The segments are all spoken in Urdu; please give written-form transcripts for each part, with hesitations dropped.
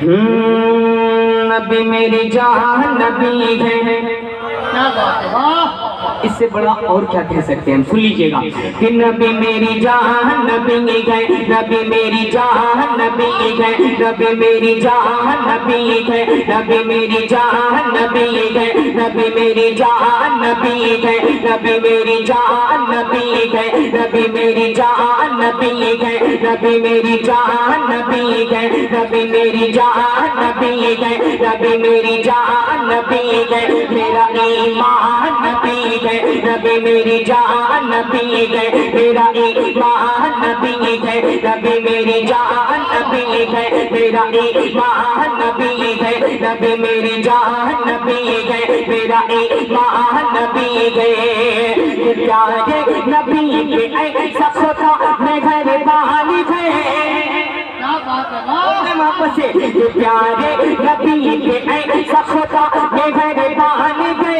نبی میری جان نبی ہے. اس سے بڑا اور کیا کہہ سکتے ہیں؟ سن لیجئے گا کہ نبی میری جان نبی ہے، نبی میری جان نبی ہے، نبی میری جان نبی ہے، نبی میری جان نبی ہے، نبی میری جان نبی ہے، نبی میری جان نبی ہے، نبی میری جان نبی ہے، نبی میری جان نبی ہے، نبی میری جان نبی ہے، نبی میری جان نبی ہے، میرا ایمان نبی ہے، نبی میری جان نبی ہے، میرا ایمان نبی ہے، نبی میری جان نبی ہے، میرا ایمان نبی ہے، نبی میری جان نبی ہے، میرا ایمان نبی ہے. پیارے نبی کے ایسا خدا میں گھر بانی ہے. پیارے نبی کے ایسا خدا میں گھر بانی ہے.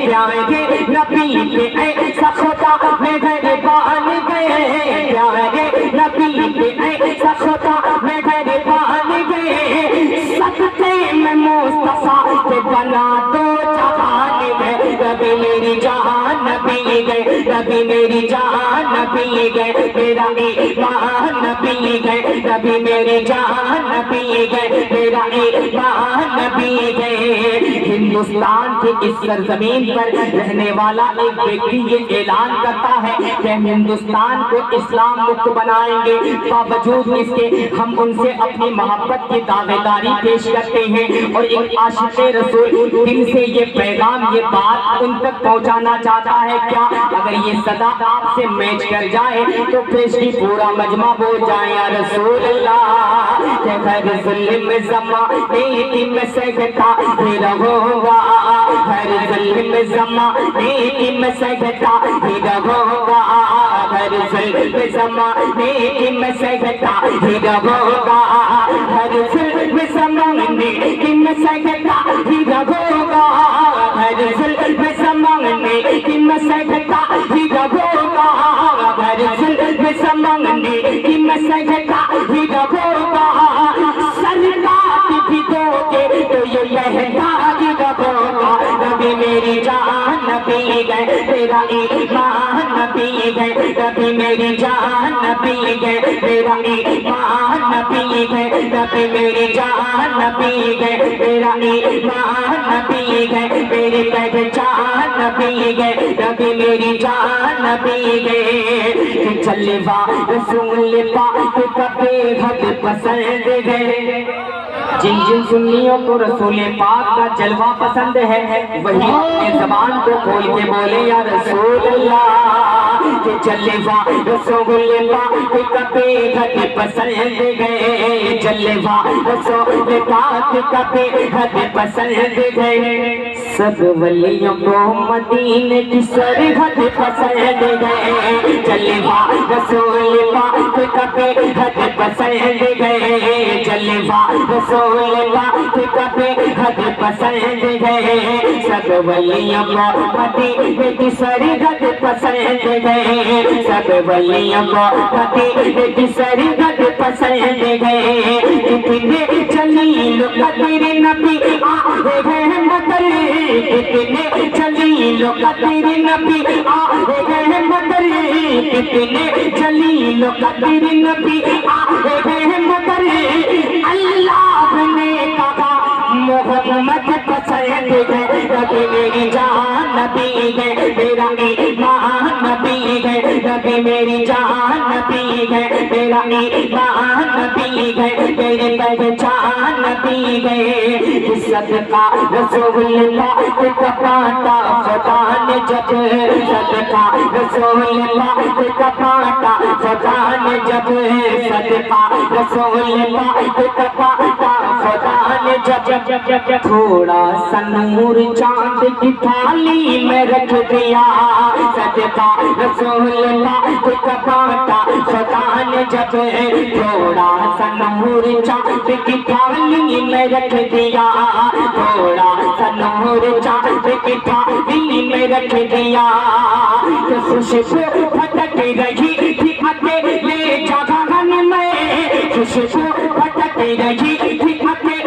پیارے نبی کے ایسا خدا میں گھر بانی ہے. پیارے نبی کے ایسا خدا میں گھر بانی ہے. سکتے میں مصطفیٰ کے بنا دو جہان ہے. نبی میری جان نبی ہے، نبی میری جان نبی ہے، میرا ایمان نبی ہے، نبی میری جان نبی ہے، میرا ایمان نبی ہے. ہندوستان کی اس سرزمین پر رہنے والا ایک ویکتی یہ اعلان کرتا ہے کہ ہم ہندوستان کو اسلام مکت بنائیں گے. باوجود اس کے ہم ان سے اپنی محبت کی دعویداری پیش کرتے ہیں اور ایک عاشق رسول دل سے یہ پیغام یہ بات ان تک پہنچانا چاہتا ہے. کیا اگر یہ صدا آپ سے میچ کر جائے تو پیشگی پورا مجمع بول جائے یا رسول اللہ کہ ہر ظلم زمانے میں سہتا ہی رہوں گا، ہر ظلم زمانے میں سہتا ہی رہوں گا، ہر ظلم زمانے میں سہتا ہی رہوں گا، ہر ظلم زمانے میں سہتا ہی رہوں گا، ہر ظلم زمانے میں سہتا ہی رہوں گا، ہر ظلم زمانے میں سہتا ہی رہوں گا. سرکار بھی دو گے تو یہ لہتا ہی رہوں گا. نبی میری جان نبی ہے، میرا ایمان نبی ہے، نبی میری جان نبی ہے، میرا ایمان نبی ہے، نبی میری جان نبی ہے، میرا ایمان نبی ہے، میری پہچان نبی ہے، نبی میری جان نبی ہے. کہ جلوہ رسول پاک کا بے حد پسند ہے. جن جن سنیوں کو رسول پاک کا جلوہ پسند ہے وہی اپنی زبان کو کھول کے بولے یا رسول اللہ. کہ جلوہ رسول پاک کا بے حد پسند ہے، جلوہ رسول پاک کا بے حد پسند ہے. سب ولیوں کو مدینے کی سرحد پسند ہے، جلوہ رسول پاک کا بے حد پسند ہے، جلوہ رسول پاک کا بے حد پسند ہے. سب ولیوں کو مدینے کی سرحد پسند ہے، سب ولیوں کو مدینے کی سرحد پسند ہے. اتنے جلیل قدر نبی آئے ہیں مدر، کتنے جلیل قدر نبی آئے ہیں مدر، کتنے جلیل قدر نبی آئے ہیں مدر. اللہ نے کہا محمد پسند ہے، نبی میری جان نبی ہے، میرا ایمان نبی ہے، نبی میری جان نبی ہے، میرا ایمان نبی ہے، میری پہچان نبی ہے. صدقہ رسول پاک کا کانٹا خدا نے جب، صدقہ رسول پاک کا کانٹا خدا نے جب، صدقہ رسول پاک کا کانٹا خدا نے جب تھوڑا سا نور چاند کی تھالی میں رکھ دیا. صدقہ رسول پاک کا کانٹا خدا نے جب تھوڑا سا نور چاند کی تھالی میں رکھ دیا، تھوڑا سا نور چاند کی تھالی میں رکھ دیا. خوشبو پھٹک رہی تھی اکیلے جہان میں، خوشبو پھٹک رہی تھی اکیلے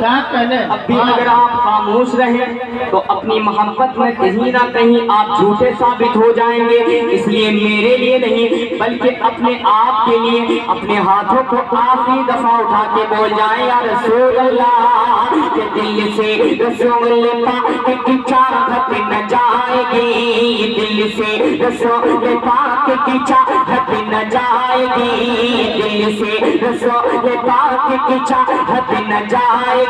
کیا کہنے اب بھی اگر آپ خاموش رہیں تو اپنی محبت میں کہیں نہ کہیں آپ جھوٹے ثابت ہو جائیں گے، اس لیے میرے لیے نہیں بلکہ اپنے آپ کے لیے اپنے ہاتھوں کو آخری دفعہ اٹھا کے بول جائیں یا رسول اللہ کہ دل سے رسول پاک کی چاہت نہ جائے گی، دل سے رسول پاک کی چاہت نہ جائے گی، دل سے رسول پاک کی چاہت نہ جائے گی،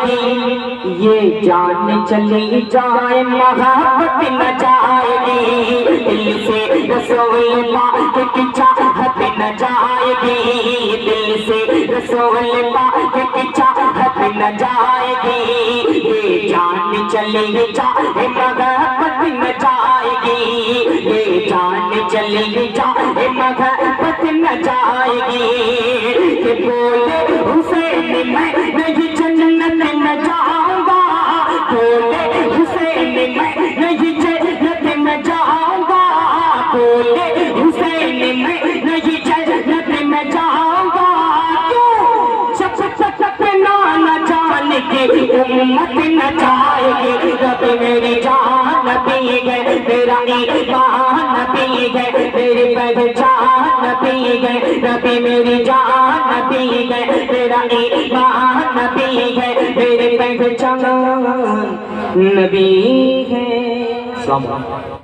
یہ جان چلی جائے محبت نہ جائے گی، دل سے رسول پاک کی چاہت نہ جائے گی، دل سے رسول پاک کی چاہت نہ جائے گی، یہ جان چلی جائے محبت نہ جائے گی، یہ جان چلی جائے محبت نہ جائے گی، کہ بولے حسین میں نہیں جنت میں جاؤں گا، بولے حسین میں نہیں جنت میں جاؤں گا، بولے حسین میں نہیں جنت میں جاؤں گا، کیوں سب نہ جان کے امت نہ جائے گی، رب میری جان نبی گئے میرا ایمان نبی گئے میری پہچان نبی گئے نبی میری جان نبی گئے میرا ایمان نبی گئے میری پہچان نبی ہے۔